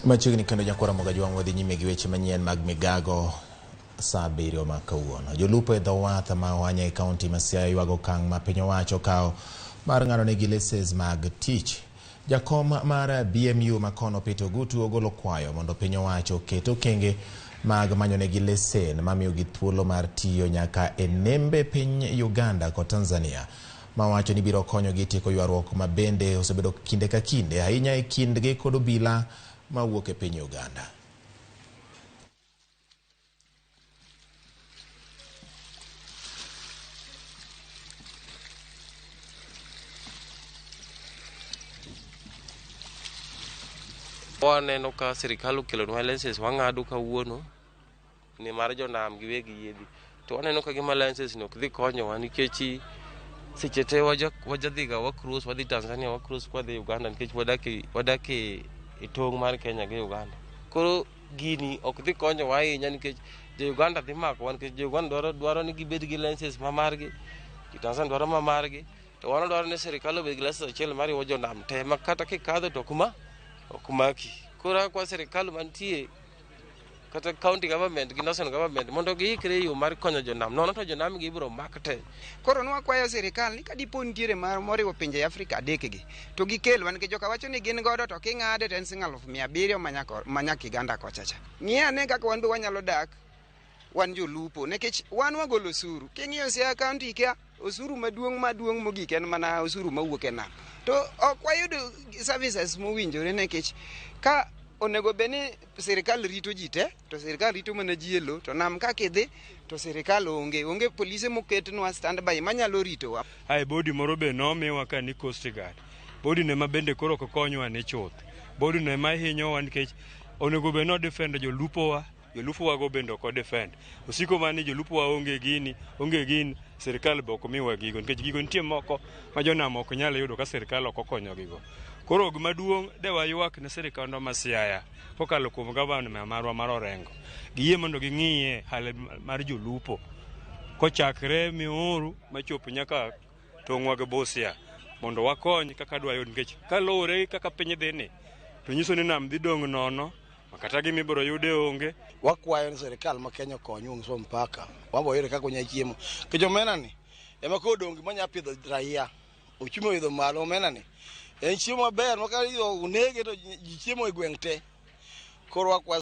Machiegni kendo jakwara moga jwang' wadhi nyime gi weche manyien mag migago saa 7 ma kawuono. Jolupo e dho wath ma Uhanya e kaunti ma Siaya yuago okang' ma piny owacho okawo mar ng'ado negi lesen mag tich. Jakom mar BMU makono Peter Gutu ogolo kwayo mondo piny owacho oket okenge mag manyo negi lesen mamiyogi thuolo mar tiyo nyaka e nembe piny Uganda kod Tanzania. Mawacho ni biro konyogi tieko ywaruok ma bende osebedo kinde ka kinde ahinya e kindgi kod obila mawuok e piny Uganda. Waneno ka sirikal okelonwa license wang'ado kawuono ni mar jonam giwegi yiedhi, to waneno ka gima license no ok dhi konyowa nikech seche te wajadhiga wa cruise, wadhi Tanzania wa cruise kwadhi Uganda nikech wadake e tong' mar Kenya gi Uganda. Koro gini ok dhi konyowa ahinya nikech jo-Uganda dhi makowa nikech jo-Uganda dwaro ni gibed gi license ma margi, jo-Tanzania dwaro ma margi, to wan dwaro ni sirikal obed gi license achiel mar riwo jonam te ma kata kikadho to ok maki. Koro kwa sirikal mantie kata county government gi national government mondo giikre yo mar konyo jonam, nono to jonam gi ibiro mak te. Koro nwakwayo sirikal ni kadipo nitiere moriwo pinje Afrika adekgi to gikelwa nikech joka wacho ni gin godo to king'ade to en $700 manyaka Uganda kochacha. Ng'e ane kaka wan be wanyalo dak wan jolupo nikech wan wagolo osuru. King'iyo Siaya county ka osuru maduong' mogik en mana osuru mawuok e nam. To ok wayudo services mowinjore nikech ka onego beni sirikal rito ji te, to sirikal rito mana ji elo, to nam kakidhi to sirikal onge polise moketnwa standby manyalo ritowa. Bodi moro be nomiwa ka ni Coast Guard. Bodi ne ma bende koro kokonywa ne chuth. Bodi ne ma hinyowa nikech onego be no defend jolupowa go bende ok defend. Osiko mani jolupowa onge gini sirikal be ok miwa gigo nikech gigo nitie moko ma jonam ok nyal yudo ka sirikal ok okonyo gigo. Koro gima duong' de waywak ne sirikal ma Siaya kokalo kuom gavana marwa mar Orengo. Giyie mondo ging'iye hal mar jolupo kochakre Miuru machopo nyaka tong'wa gi Busia mondo wakony kaka dwa yud nikech kalore kaka piny dhi ni to nyiso ni nam dhi dong' nono kata gimi biro yude onge. Wakwayo ni sirikal ma Kenya konyo ng'so mpaka wabo yore kaka onya chiemo ke omena ni ema ko dongi manya pidho raia ochimo idho malo omena ni en chiemo maber ma ka unege to ji chiemo e gweng' te. Koro wakwayo